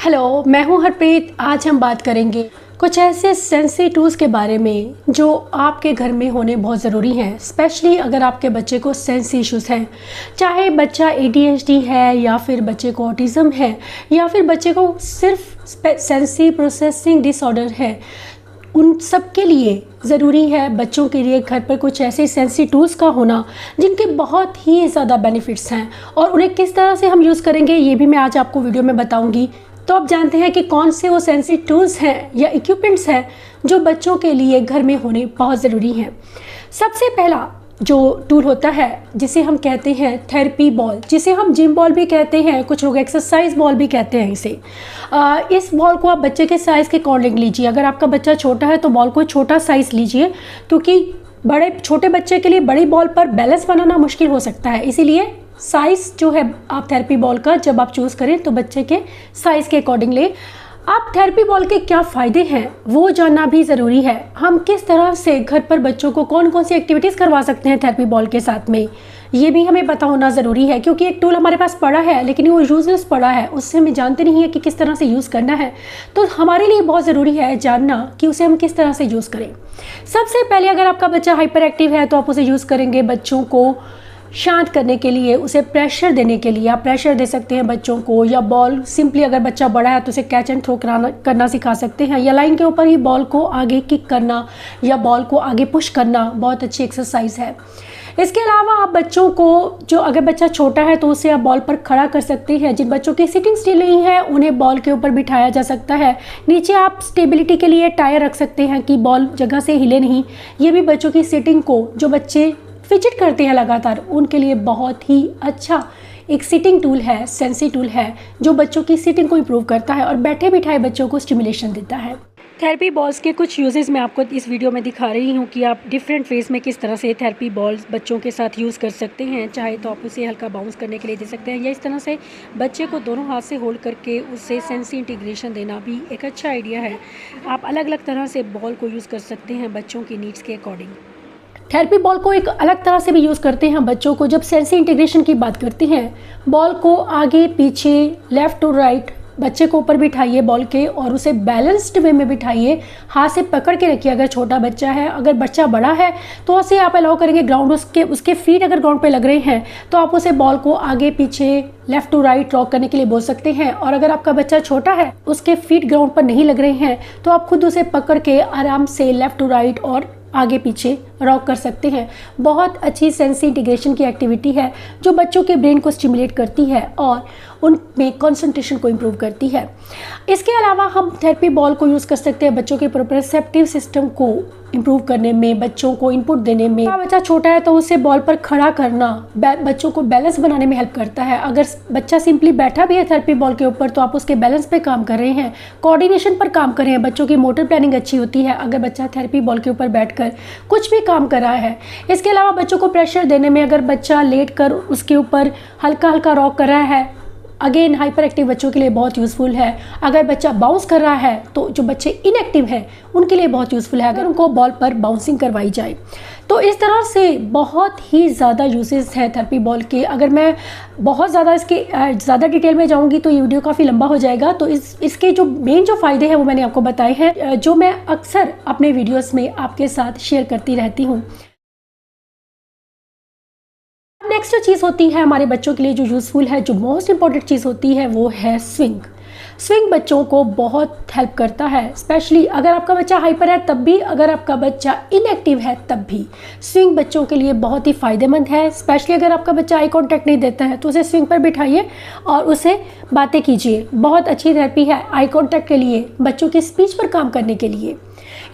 Hello, मैं हूं हरप्रीत। आज हम बात करेंगे कुछ ऐसे सेंसी टूल्स के बारे में जो आपके घर में होने बहुत ज़रूरी हैं, स्पेशली अगर आपके बच्चे को सेंस इश्यूज़ हैं। चाहे बच्चा एडीएचडी है या फिर बच्चे को ऑटिज़म है या फिर बच्चे को सिर्फ सेंसरी प्रोसेसिंग डिसऑर्डर है, उन सब के लिए ज़रूरी है बच्चों के लिए घर पर कुछ ऐसे सेंसी टूल्स का होना जिनके बहुत ही ज़्यादा बेनिफिट्स हैं और उन्हें किस तरह से हम यूज़ करेंगे ये भी मैं आज आपको वीडियो में बताऊंगी। तो आप जानते हैं कि कौन से वो सेंसी टूल्स हैं या इक्विपमेंट्स हैं जो बच्चों के लिए घर में होने बहुत ज़रूरी हैं। सबसे पहला जो टूल होता है जिसे हम कहते हैं थेरेपी बॉल, जिसे हम जिम बॉल भी कहते हैं, कुछ लोग एक्सरसाइज बॉल भी कहते हैं इसे। इस बॉल को आप बच्चे के साइज़ के अकॉर्डिंग लीजिए। अगर आपका बच्चा छोटा है तो बॉल को छोटा साइज़ लीजिए, क्योंकि छोटे बच्चे के लिए बड़ी बॉल पर बैलेंस बनाना मुश्किल हो सकता है। इसीलिए साइज़ जो है आप थेरेपी बॉल का जब आप चूज़ करें तो बच्चे के साइज़ के अकॉर्डिंग लें। आप थेरेपी बॉल के क्या फ़ायदे हैं वो जानना भी ज़रूरी है। हम किस तरह से घर पर बच्चों को कौन कौन सी एक्टिविटीज़ करवा सकते हैं थेरेपी बॉल के साथ में, ये भी हमें पता होना ज़रूरी है। क्योंकि एक टूल हमारे पास पड़ा है लेकिन वो यूज़लेस पड़ा है, उससे हमें जानते नहीं है कि किस तरह से यूज़ करना है। तो हमारे लिए बहुत ज़रूरी है जानना कि उसे हम किस तरह से यूज़ करें। सबसे पहले अगर आपका बच्चा हाइपर एक्टिव है तो आप उसे यूज़ करेंगे बच्चों को शांत करने के लिए, उसे प्रेशर देने के लिए। आप प्रेशर दे सकते हैं बच्चों को, या बॉल सिंपली अगर बच्चा बड़ा है तो उसे कैच एंड थ्रो करना सिखा सकते हैं, या लाइन के ऊपर ही बॉल को आगे किक करना या बॉल को आगे पुश करना बहुत अच्छी एक्सरसाइज है। इसके अलावा आप बच्चों को, जो अगर बच्चा छोटा है तो उसे आप बॉल पर खड़ा कर सकते हैं। जिन बच्चों की सिटिंग स्टिल नहीं है उन्हें बॉल के ऊपर बिठाया जा सकता है। नीचे आप स्टेबिलिटी के लिए टायर रख सकते हैं कि बॉल जगह से हिले नहीं। ये भी बच्चों की सिटिंग को, जो बच्चे फिजिट करते हैं लगातार, उनके लिए बहुत ही अच्छा एक सिटिंग टूल है, सेंसी टूल है, जो बच्चों की सिटिंग को इम्प्रूव करता है और बैठे बिठाए बच्चों को स्टिमुलेशन देता है। थेरेपी बॉल्स के कुछ यूजेस मैं आपको इस वीडियो में दिखा रही हूँ कि आप डिफरेंट फेज में किस तरह से थेरेपी बॉल्स बच्चों के साथ यूज़ कर सकते हैं। चाहे तो आप उसे हल्का बाउंस करने के लिए दे सकते हैं, या इस तरह से बच्चे को दोनों हाथ से होल्ड करके उससे सेंसी इंटीग्रेशन देना भी एक अच्छा आइडिया है। आप अलग अलग तरह से बॉल को यूज़ कर सकते हैं बच्चों की नीड्स के अकॉर्डिंग। थेरेपी बॉल को एक अलग तरह से भी यूज़ करते हैं बच्चों को। जब सेंसी इंटीग्रेशन की बात करते हैं, बॉल को आगे पीछे, लेफ़्ट टू राइट बच्चे को ऊपर बिठाइए बॉल के और उसे बैलेंस्ड वे में बिठाइए। हाथ से पकड़ के रखिए अगर छोटा बच्चा है। अगर बच्चा बड़ा है तो उसे आप अलाउ करेंगे ग्राउंड, उसके फीट अगर ग्राउंड पे लग रहे हैं तो आप उसे बॉल को आगे पीछे, लेफ़्ट टू राइट रॉक करने के लिए बोल सकते हैं। और अगर आपका बच्चा छोटा है, उसके फीट ग्राउंड पर नहीं लग रहे हैं, तो आप खुद उसे पकड़ के आराम से लेफ़्ट टू राइट और आगे पीछे रॉक कर सकते हैं। बहुत अच्छी सेंसी इंटीग्रेशन की एक्टिविटी है जो बच्चों के ब्रेन को स्टिमुलेट करती है और उनमें कंसंट्रेशन को इम्प्रूव करती है। इसके अलावा हम थेरेपी बॉल को यूज़ कर सकते हैं बच्चों के प्रोप्रोसेप्टिव सिस्टम को इम्प्रूव करने में, बच्चों को इनपुट देने में। बच्चा छोटा है तो उसे बॉल पर खड़ा करना बच्चों को बैलेंस बनाने में हेल्प करता है। अगर बच्चा सिंपली बैठा भी है थेरेपी बॉल के ऊपर तो आप उसके बैलेंस पे काम कर रहे हैं, कोऑर्डिनेशन पर काम कर रहे हैं। बच्चों की मोटर प्लानिंग अच्छी होती है अगर बच्चा थेरेपी बॉल के ऊपर बैठकर कुछ भी काम कर रहा है। इसके अलावा बच्चों को प्रेशर देने में, अगर बच्चा लेट कर उसके ऊपर हल्का हल्का रॉक कर रहा है, अगेन हाइपर एक्टिव बच्चों के लिए बहुत यूज़फुल है। अगर बच्चा बाउंस कर रहा है तो जो बच्चे इनएक्टिव हैं उनके लिए बहुत यूज़फुल है अगर उनको बॉल पर बाउंसिंग करवाई जाए। तो इस तरह से बहुत ही ज़्यादा यूजेस हैं थेरेपी बॉल के। अगर मैं बहुत ज़्यादा इसके ज़्यादा डिटेल में जाऊंगी तो ये वीडियो काफ़ी लंबा हो जाएगा। तो इसके जो मेन जो फ़ायदे हैं वो मैंने आपको बताए हैं, जो मैं अक्सर अपने वीडियोज़ में आपके साथ शेयर करती रहती हूँ। नेक्स्ट जो चीज़ होती है हमारे बच्चों के लिए जो यूज़फुल है, जो मोस्ट इंपॉर्टेंट चीज़ होती है, वो है स्विंग। स्विंग बच्चों को बहुत हेल्प करता है, स्पेशली अगर आपका बच्चा हाइपर है तब भी, अगर आपका बच्चा इनएक्टिव है तब भी। स्विंग बच्चों के लिए बहुत ही फ़ायदेमंद है। स्पेशली अगर आपका बच्चा आई कांटेक्ट नहीं देता है तो उसे स्विंग पर बिठाइए और उससे बातें कीजिए। बहुत अच्छी थेरेपी है आई कांटेक्ट के लिए, बच्चों की स्पीच पर काम करने के लिए।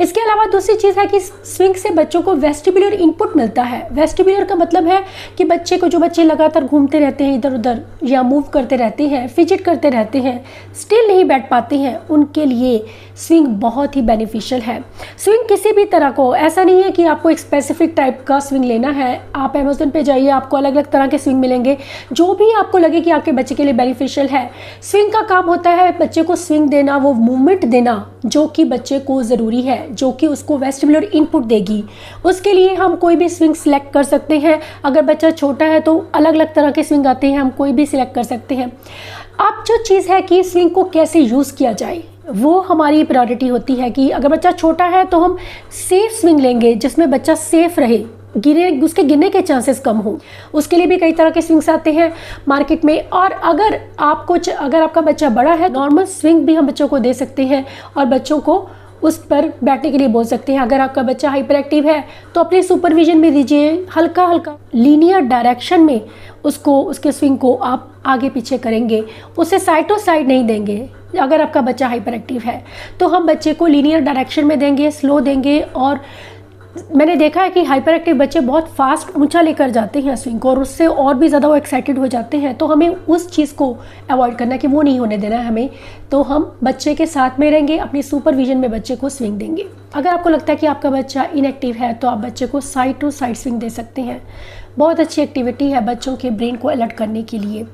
इसके अलावा दूसरी चीज़ है कि स्विंग से बच्चों को वेस्टिबुलर इनपुट मिलता है। वेस्टिबुलर का मतलब है कि जो बच्चे लगातार घूमते रहते हैं इधर उधर या मूव करते रहते हैं, फिजिट करते रहते हैं, स्टिल नहीं बैठ पाते हैं, उनके लिए स्विंग बहुत ही बेनिफिशियल है। स्विंग किसी भी तरह को, ऐसा नहीं है कि आपको एक स्पेसिफिक टाइप का स्विंग लेना है। आप अमेज़न पे जाइए, आपको अलग अलग तरह के स्विंग मिलेंगे, जो भी आपको लगे कि आपके बच्चे के लिए बेनिफिशियल है। स्विंग का काम होता है बच्चे को स्विंग देना, वो मूवमेंट देना जो कि बच्चे को ज़रूरी है। जो कि उसको वेस्टिबुलर इनपुट देगी। उसके लिए हम कोई भी स्विंग सिलेक्ट कर सकते हैं। अगर बच्चा छोटा है तो अलग अलग तरह के स्विंग आते हैं, हम कोई भी सिलेक्ट कर सकते हैं। अब जो चीज़ है कि स्विंग को कैसे यूज़ किया जाए, वो हमारी प्रायोरिटी होती है कि अगर बच्चा छोटा है तो हम सेफ स्विंग लेंगे जिसमें बच्चा सेफ रहे, उसके गिरने के चांसेस कम हो। उसके लिए भी कई तरह के स्विंग्स आते हैं मार्केट में। और अगर आपका बच्चा बड़ा है, नॉर्मल स्विंग भी हम बच्चों को दे सकते हैं और बच्चों को उस पर बैठने के लिए बोल सकते हैं। अगर आपका बच्चा हाइपर एक्टिव है तो अपने सुपरविजन में दीजिए, हल्का हल्का लीनियर डायरेक्शन में उसके स्विंग को आप आगे पीछे करेंगे, उसे साइड टू साइड नहीं देंगे। अगर आपका बच्चा हाइपर एक्टिव है तो हम बच्चे को लीनियर डायरेक्शन में देंगे, स्लो देंगे। और मैंने देखा है कि हाइपर एक्टिव बच्चे बहुत फास्ट ऊंचा लेकर जाते हैं स्विंग को और उससे और भी ज़्यादा वो एक्साइटेड हो जाते हैं। तो हमें उस चीज़ को अवॉइड करना है कि वो नहीं होने देना है हमें। तो हम बच्चे के साथ में रहेंगे, अपनी सुपरविजन में बच्चे को स्विंग देंगे। अगर आपको लगता है कि आपका बच्चा इनएक्टिव है तो आप बच्चे को साइड टू साइड स्विंग दे सकते हैं। बहुत अच्छी एक्टिविटी है बच्चों के ब्रेन को अलर्ट करने के लिए।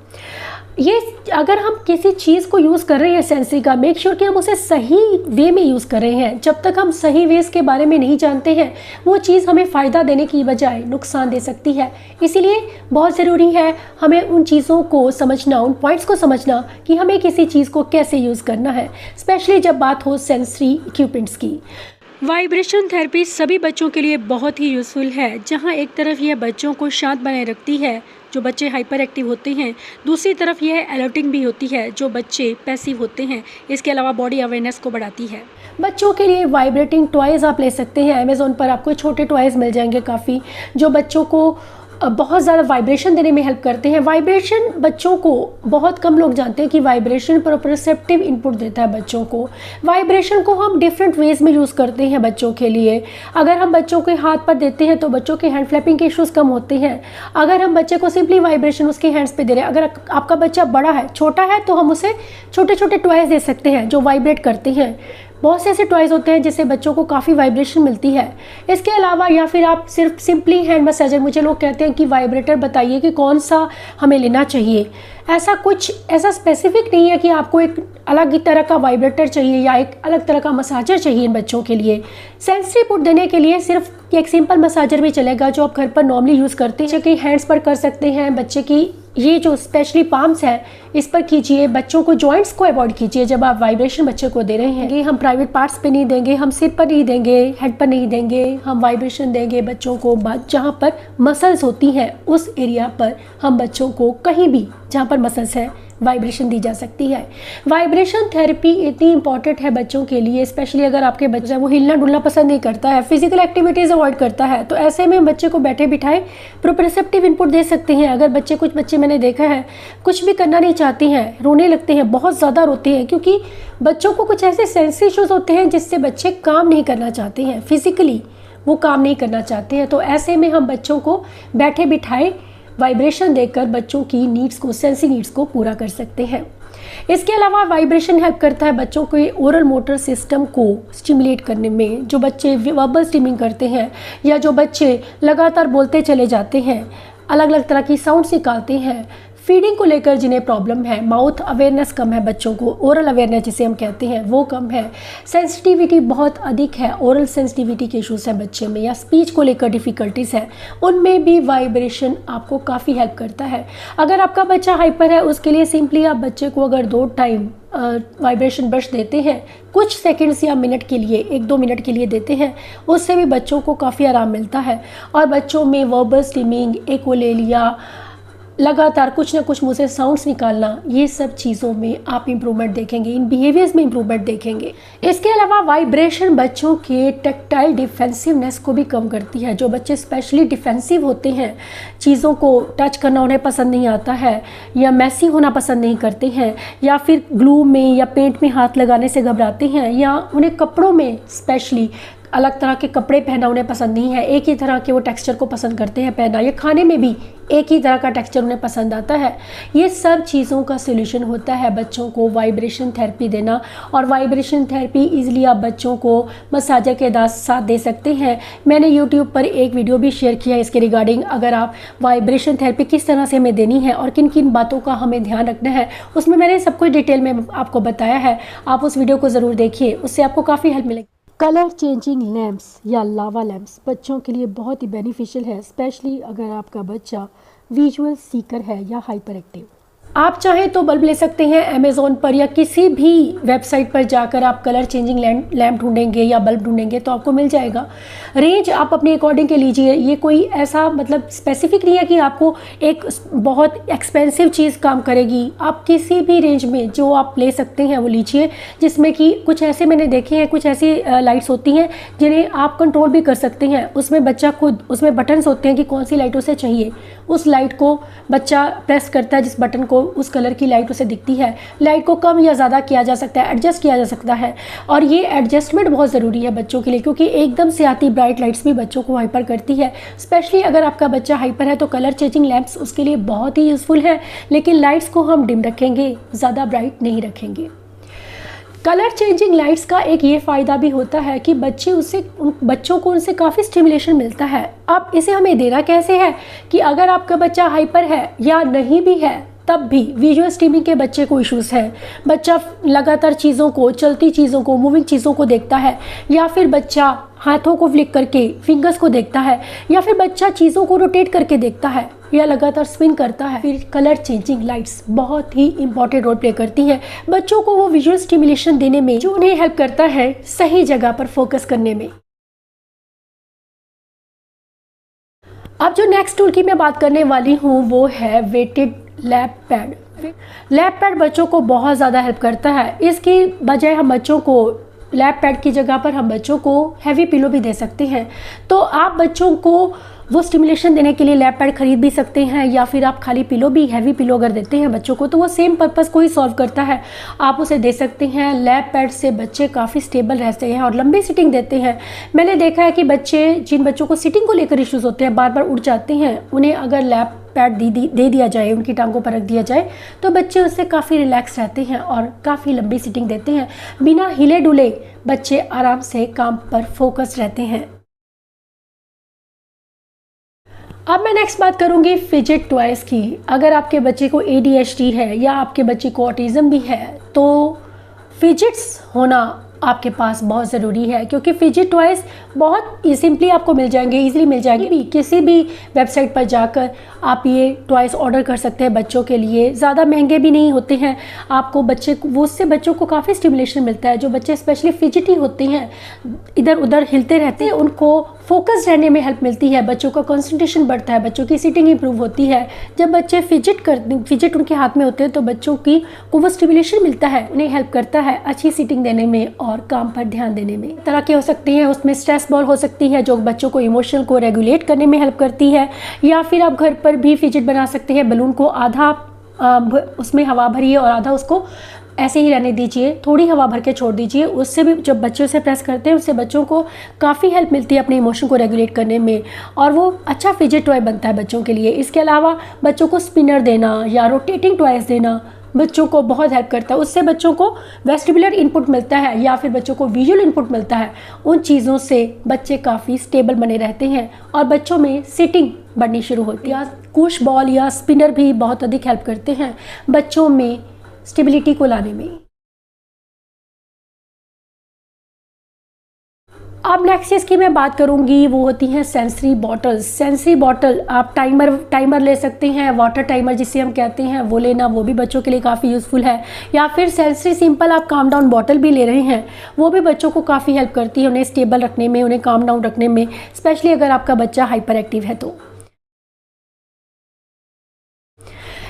ये अगर हम किसी चीज़ को यूज़ कर रहे हैं सेंसरी का, मेक श्योर कि हम उसे सही वे में यूज़ कर रहे हैं। जब तक हम सही वेज के बारे में नहीं जानते हैं, वो चीज़ हमें फ़ायदा देने की बजाय नुकसान दे सकती है। इसीलिए बहुत ज़रूरी है हमें उन चीज़ों को समझना, उन पॉइंट्स को समझना कि हमें किसी चीज़ को कैसे यूज़ करना है, स्पेशली जब बात हो सेंसरी इक्विपमेंट्स की। वाइब्रेशन थेरेपी सभी बच्चों के लिए बहुत ही यूज़फुल है। जहां एक तरफ यह बच्चों को शांत बनाए रखती है जो बच्चे हाइपर एक्टिव होते हैं, दूसरी तरफ यह अलर्टिंग भी होती है जो बच्चे पैसिव होते हैं। इसके अलावा बॉडी अवेयरनेस को बढ़ाती है। बच्चों के लिए वाइब्रेटिंग टॉयज़ आप ले सकते हैं। अमेज़ॉन पर आपको छोटे टॉयज़ मिल जाएंगे काफ़ी, जो बच्चों को बहुत ज़्यादा वाइब्रेशन देने में हेल्प करते हैं। वाइब्रेशन बच्चों को, बहुत कम लोग जानते हैं कि वाइब्रेशन प्रोप्रोसेप्टिव इनपुट देता है बच्चों को। वाइब्रेशन को हम डिफरेंट वेज में यूज़ करते हैं बच्चों के लिए। अगर हम बच्चों के हाथ पर देते हैं तो बच्चों के हैंड फ्लैपिंग के इश्यूज़ कम होते हैं। अगर हम बच्चे को सिंपली वाइब्रेशन उसके हैंड्स पे दे रहे हैं, अगर आपका बच्चा बड़ा है, छोटा है, तो हम उसे छोटे छोटे टॉयज़ दे सकते हैं जो वाइब्रेट करते हैं। बहुत से ऐसे टॉयज़ होते हैं जिससे बच्चों को काफ़ी वाइब्रेशन मिलती है। इसके अलावा या फिर आप सिर्फ सिंपली हैंड मसाजर, मुझे लोग कहते हैं कि वाइब्रेटर बताइए कि कौन सा हमें लेना चाहिए। ऐसा स्पेसिफिक नहीं है कि आपको एक अलग ही तरह का वाइब्रेटर चाहिए या एक अलग तरह का मसाजर चाहिए इन बच्चों के लिए। सेंसरी इनपुट देने के लिए सिर्फ एक सिंपल मसाजर भी चलेगा जो आप घर पर नॉर्मली यूज़ करते हैं। बच्चे के हैंड्स पर कर सकते हैं, बच्चे की ये जो स्पेशली पाम्स है इस पर कीजिए। बच्चों को जॉइंट्स को अवॉइड कीजिए जब आप वाइब्रेशन बच्चे को दे रहे हैं। ये हम प्राइवेट पार्ट्स पे नहीं देंगे, हम सिर पर नहीं देंगे, हेड पर नहीं देंगे। हम वाइब्रेशन देंगे बच्चों को जहाँ पर मसल्स होती हैं उस एरिया पर हम बच्चों को कहीं भी जहाँ पर मसल्स है वाइब्रेशन दी जा सकती है। वाइब्रेशन थेरेपी इतनी इंपॉर्टेंट है बच्चों के लिए, स्पेशली अगर आपके बच्चा वो हिलना डुलना पसंद नहीं करता है, फिजिकल एक्टिविटीज़ अवॉइड करता है, तो ऐसे में बच्चे को बैठे बिठाए प्रोप्रोसेप्टिव इनपुट दे सकते हैं। अगर कुछ बच्चे मैंने देखा है कुछ भी करना नहीं चाहते हैं, रोने लगते हैं, बहुत ज़्यादा रोते हैं, क्योंकि बच्चों को कुछ ऐसे सेंसरी इश्यूज़ होते हैं जिससे बच्चे काम नहीं करना चाहते हैं, फिजिकली वो काम नहीं करना चाहते हैं। तो ऐसे में हम बच्चों को बैठे बिठाए वाइब्रेशन देकर बच्चों की नीड्स को, सेंसरी नीड्स को पूरा कर सकते हैं। इसके अलावा वाइब्रेशन हेल्प करता है बच्चों के ओरल मोटर सिस्टम को स्टिमुलेट करने में। जो बच्चे वर्बल स्टिमिंग करते हैं या जो बच्चे लगातार बोलते चले जाते हैं, अलग अलग तरह की साउंड्स निकालते हैं, फीडिंग को लेकर जिन्हें प्रॉब्लम है, माउथ अवेयरनेस कम है बच्चों को, ओरल अवेयरनेस जिसे हम कहते हैं वो कम है, सेंसिटिविटी बहुत अधिक है, ओरल सेंसिटिविटी के इश्यूज़ हैं बच्चे में, या स्पीच को लेकर डिफ़िकल्टीज़ है, उनमें भी वाइब्रेशन आपको काफ़ी हेल्प करता है। अगर आपका बच्चा हाइपर है उसके लिए सिंपली आप बच्चे को अगर 2 टाइम वाइब्रेशन ब्रश देते हैं, कुछ सेकंड्स या मिनट के लिए, 1-2 मिनट के लिए देते हैं, उससे भी बच्चों को काफ़ी आराम मिलता है। और बच्चों में वर्बल स्टिमिंग, एकोलेलिया, लगातार कुछ ना कुछ मुंह से साउंड्स निकालना, ये सब चीज़ों में आप इम्प्रूवमेंट देखेंगे, इन बिहेवियर्स में इम्प्रूवमेंट देखेंगे। इसके अलावा वाइब्रेशन बच्चों के टेक्टाइल डिफेंसिवनेस को भी कम करती है। जो बच्चे स्पेशली डिफेंसिव होते हैं, चीज़ों को टच करना उन्हें पसंद नहीं आता है, या मैसी होना पसंद नहीं करते हैं, या फिर ग्लू में या पेंट में हाथ लगाने से घबराते हैं, या उन्हें कपड़ों में स्पेशली अलग तरह के कपड़े पहनना उन्हें पसंद नहीं है, एक ही तरह के वो टेक्सचर को पसंद करते हैं पहनना, या खाने में भी एक ही तरह का टेक्सचर उन्हें पसंद आता है। ये सब चीज़ों का सोल्यूशन होता है बच्चों को वाइब्रेशन थेरेपी देना। और वाइब्रेशन थेरेपी इजीली आप बच्चों को मसाजर के साथ दे सकते हैं। मैंने यूट्यूब पर एक वीडियो भी शेयर किया है इसके रिगार्डिंग, अगर आप वाइब्रेशन थेरेपी किस तरह से हमें देनी है और किन किन बातों का हमें ध्यान रखना है, उसमें मैंने सब कुछ डिटेल में आपको बताया है। आप उस वीडियो को ज़रूर देखिए, उससे आपको काफ़ी हेल्प मिलेगी। कलर चेंजिंग लैम्प्स या लावा लैम्प्स बच्चों के लिए बहुत ही बेनिफिशियल है, स्पेशली अगर आपका बच्चा विजुअल सीकर है या हाइपर एक्टिव। आप चाहें तो बल्ब ले सकते हैं अमेज़ॉन पर या किसी भी वेबसाइट पर जाकर आप कलर चेंजिंग लैम्प ढूंढेंगे या बल्ब ढूंढेंगे तो आपको मिल जाएगा। रेंज आप अपने अकॉर्डिंग के लीजिए, ये कोई ऐसा मतलब स्पेसिफिक नहीं है कि आपको एक बहुत एक्सपेंसिव चीज़ काम करेगी। आप किसी भी रेंज में जो आप ले सकते हैं वो लीजिए, जिसमें कि कुछ ऐसे मैंने देखे हैं, कुछ ऐसी लाइट्स होती हैं जिन्हें आप कंट्रोल भी कर सकते हैं। उसमें बच्चा खुद, उसमें बटन्स होते हैं कि कौन सी लाइट उसे चाहिए, उस लाइट को बच्चा प्रेस करता है, जिस बटन को उस कलर की लाइट उसे दिखती है। लाइट को कम या ज़्यादा किया जा सकता है, एडजस्ट किया जा सकता है, और ये एडजस्टमेंट बहुत ज़रूरी है बच्चों के लिए, क्योंकि एकदम से आती ब्राइट लाइट्स भी बच्चों को हाइपर करती है। स्पेशली अगर आपका बच्चा हाइपर है तो कलर चेंजिंग लैंप्स उसके लिए बहुत ही यूज़फुल है, लेकिन लाइट्स को हम डिम रखेंगे, ज़्यादा ब्राइट नहीं रखेंगे। कलर चेंजिंग लाइट्स का एक ये फ़ायदा भी होता है कि बच्चों को उनसे काफ़ी स्टिमुलेशन मिलता है। अब इसे हमें देना कैसे है कि अगर आपका बच्चा हाइपर है या नहीं भी है तब भी विजुअल स्ट्रीमिंग के बच्चे को इश्यूज़ है, बच्चा लगातार चीज़ों को, चलती चीज़ों को, मूविंग चीज़ों को देखता है, या फिर बच्चा हाथों को फ्लिक करके फिंगर्स को देखता है, या फिर बच्चा चीज़ों को रोटेट करके देखता है या लगातार स्पिन करता है, फिर कलर चेंजिंग लाइट्स बहुत ही इंपॉर्टेंट रोल प्ले करती हैं बच्चों को वो विजुअल स्टिमुलेशन देने में, जो उन्हें हेल्प करता है सही जगह पर फोकस करने में। अब जो नेक्स्ट टूल की मैं बात करने वाली हूँ वो है weighted lap pad. Lap pad बच्चों को बहुत ज़्यादा हेल्प करता है। इसकी बजाय हम बच्चों को लैप पैड की जगह पर हम बच्चों को हैवी पिलो भी दे सकते हैं। तो आप बच्चों को वो स्टिमुलेशन देने के लिए लैप पैड खरीद भी सकते हैं, या फिर आप खाली पिलो भी, हैवी पिलो अगर देते हैं बच्चों को तो वो सेम पर्पस को ही सॉल्व करता है, आप उसे दे सकते हैं। लैप पैड से बच्चे काफ़ी स्टेबल रहते हैं और लंबी सिटिंग देते हैं। मैंने देखा है कि जिन बच्चों को सिटिंग को लेकर इश्यूज़ होते हैं, बार बार उठ जाते हैं, उन्हें अगर लैप पैड दे दिया जाए, उनकी टांगों पर रख दिया जाए तो बच्चे उससे काफ़ी रिलैक्स रहते हैं और काफ़ी लंबी सिटिंग देते हैं। बिना हिले डुले बच्चे आराम से काम पर फोकस रहते हैं। अब मैं नेक्स्ट बात करूंगी फिजिट टॉयज़ की। अगर आपके बच्चे को ADHD है या आपके बच्चे को ऑटिज़म भी है तो फिजिट्स होना आपके पास बहुत ज़रूरी है, क्योंकि फिजिट टॉयज़ बहुत सिंपली आपको मिल जाएंगे, इजीली मिल जाएंगे। भी किसी भी वेबसाइट पर जाकर आप ये टॉयज़ ऑर्डर कर सकते हैं बच्चों के लिए। ज़्यादा महंगे भी नहीं होते हैं, आपको उससे बच्चों को काफ़ी स्टिमुलेशन मिलता है। जो बच्चे स्पेशली फिजिटी होते हैं, इधर उधर हिलते रहते हैं, उनको फोकस रहने में हेल्प मिलती है, बच्चों का कंसंट्रेशन बढ़ता है, बच्चों की सिटिंग इंप्रूव होती है। जब बच्चे फिजिट उनके हाथ में होते हैं तो बच्चों को वो स्टिमुलेशन मिलता है, उन्हें हेल्प करता है अच्छी सिटिंग देने में और काम पर ध्यान देने में। तरह के हो सकते हैं, उसमें स्ट्रेस बॉल हो सकती है जो बच्चों को इमोशनल को रेगुलेट करने में हेल्प करती है, या फिर आप घर पर भी फिजिट बना सकते हैं। बलून को आधा उसमें हवा भरिए और आधा उसको ऐसे ही रहने दीजिए, थोड़ी हवा भर के छोड़ दीजिए। उससे भी जब बच्चे उसे प्रेस करते हैं उससे बच्चों को काफ़ी हेल्प मिलती है अपने इमोशन को रेगुलेट करने में, और वो अच्छा फिजिट टॉय बनता है बच्चों के लिए। इसके अलावा बच्चों को स्पिनर देना या रोटेटिंग टॉयज़ देना बच्चों को बहुत हेल्प करता है। उससे बच्चों को वेस्टिबुलर इनपुट मिलता है या फिर बच्चों को विजुअल इनपुट मिलता है। उन चीज़ों से बच्चे काफ़ी स्टेबल बने रहते हैं और बच्चों में सिटिंग बढ़नी शुरू होती है। कुश बॉल या स्पिनर भी बहुत अधिक हेल्प करते हैं बच्चों में स्टेबिलिटी को लाने में। अब नेक्स्ट चीज़ की मैं बात करूंगी वो होती हैं सेंसरी बॉटल्स। सेंसरी बॉटल आप टाइमर ले सकते हैं, वाटर टाइमर जिसे हम कहते हैं वो लेना, वो भी बच्चों के लिए काफ़ी यूज़फुल है। या फिर सेंसरी सिंपल आप काम डाउन बॉटल भी ले रहे हैं, वो भी बच्चों को काफ़ी हेल्प करती है उन्हें स्टेबल रखने में, उन्हें काम डाउन रखने में, स्पेशली अगर आपका बच्चा हाइपर एक्टिव है तो।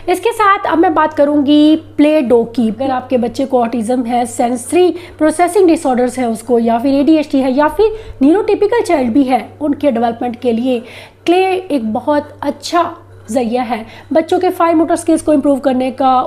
इसके साथ अब मैं बात करूंगी प्ले डो की। अगर आपके बच्चे को ऑटिज्म है, सेंसरी प्रोसेसिंग डिसऑर्डर्स है उसको, या फिर ADHD है, या फिर न्यूरोटिपिकल चाइल्ड भी है, उनके डेवलपमेंट के लिए क्ले एक बहुत अच्छा ज़रिया है बच्चों के फाइन मोटर स्किल्स को इम्प्रूव करने का,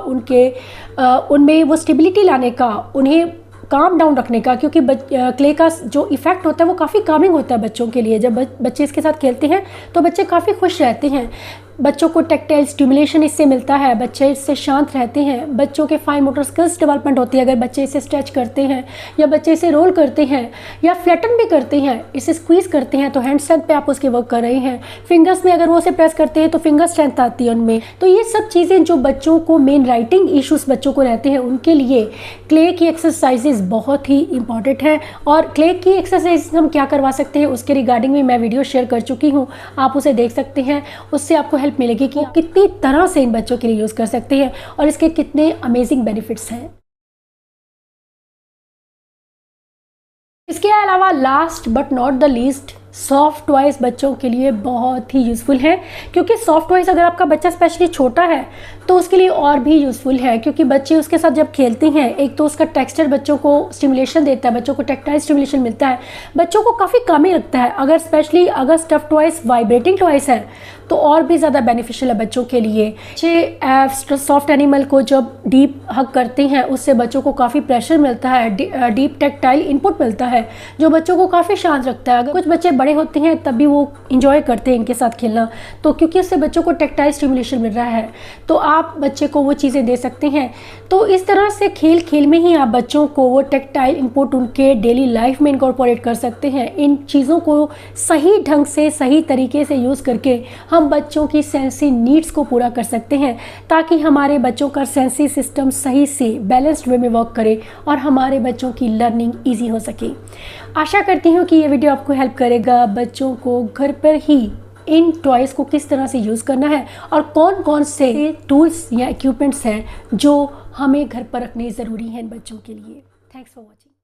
उनमें वो स्टेबिलिटी लाने का, उन्हें काम डाउन रखने का। क्योंकि क्ले का जो इफ़ेक्ट होता है वो काफ़ी कामिंग होता है बच्चों के लिए। जब बच्चे इसके साथ खेलते हैं तो बच्चे काफ़ी खुश रहते हैं। बच्चों को टैक्टाइल स्टिमुलेशन इससे मिलता है, बच्चे इससे शांत रहते हैं, बच्चों के फाइन मोटर स्किल्स डेवलपमेंट होती है। अगर बच्चे इसे स्ट्रेच करते हैं या बच्चे इसे रोल करते हैं या फ्लैटन भी करते हैं, इसे स्क्वीज़ करते हैं, तो हैंड स्ट्रेंथ पे आप उसके वर्क कर रहे हैं। फिंगर्स में अगर वो उसे प्रेस करते हैं तो फिंगर स्ट्रेंथ आती है उनमें। तो ये सब चीज़ें जो बच्चों को मेन राइटिंग इश्यूज बच्चों को रहते हैं उनके लिए क्ले की एक्सरसाइजेज बहुत ही इंपॉर्टेंट है। और क्ले की एक्सरसाइज हम क्या करवा सकते हैं उसके रिगार्डिंग में मैं वीडियो शेयर कर चुकी हूँ, आप उसे देख सकते हैं। उससे आपको हेल्प मिलेगी कि कितनी तरह से इन बच्चों के लिए यूज़ कर सकते हैं और इसके कितने अमेजिंग बेनिफिट्स हैं। इसके अलावा last but not the least, soft toys बच्चों के लिए बहुत ही यूज़फुल है, क्योंकि सॉफ्ट टॉयज़ अगर आपका बच्चा स्पेशली छोटा है तो उसके लिए और भी यूज़फुल है, क्योंकि बच्चे उसके साथ जब खेलते हैं एक तो उसका टेक्सचर बच्चों को स्टिमुलेशन देता है, बच्चों को टैक्टाइल स्टिमुलेशन मिलता है, बच्चों को काफ़ी कामी लगता है। अगर स्पेशली अगर स्टफ टॉयज़ वाइब्रेटिंग टॉयज़ है तो और भी ज़्यादा बेनिफिशियल है बच्चों के लिए। बच्चे सॉफ्ट एनिमल को जब डीप हग करते हैं उससे बच्चों को काफ़ी प्रेशर मिलता है, डीप टैक्टाइल इनपुट मिलता है जो बच्चों को काफ़ी शांत रखता है। अगर कुछ बच्चे बड़े होते हैं तब भी वो इंजॉय करते हैं इनके साथ खेलना, तो क्योंकि इससे बच्चों को टैक्टाइल स्टिमुलेशन मिल रहा है तो आप बच्चे को वो चीज़ें दे सकते हैं। तो इस तरह से खेल खेल में ही आप बच्चों को वो टैक्टाइल इनपुट उनके डेली लाइफ में इनकॉर्पोरेट कर सकते हैं। इन चीज़ों को सही ढंग से सही तरीके से यूज़ करके हम बच्चों की सेंसरी नीड्स को पूरा कर सकते हैं, ताकि हमारे बच्चों का सेंसरी सिस्टम सही से बैलेंस्ड वे में वर्क करे और हमारे बच्चों की लर्निंग ईजी हो सके। आशा करती हूँ कि ये वीडियो आपको हेल्प करेगा बच्चों को घर पर ही इन टॉयज़ को किस तरह से यूज़ करना है और कौन कौन से टूल्स या इक्विपमेंट्स हैं जो हमें घर पर रखने ज़रूरी हैं इन बच्चों के लिए। Thanks for watching.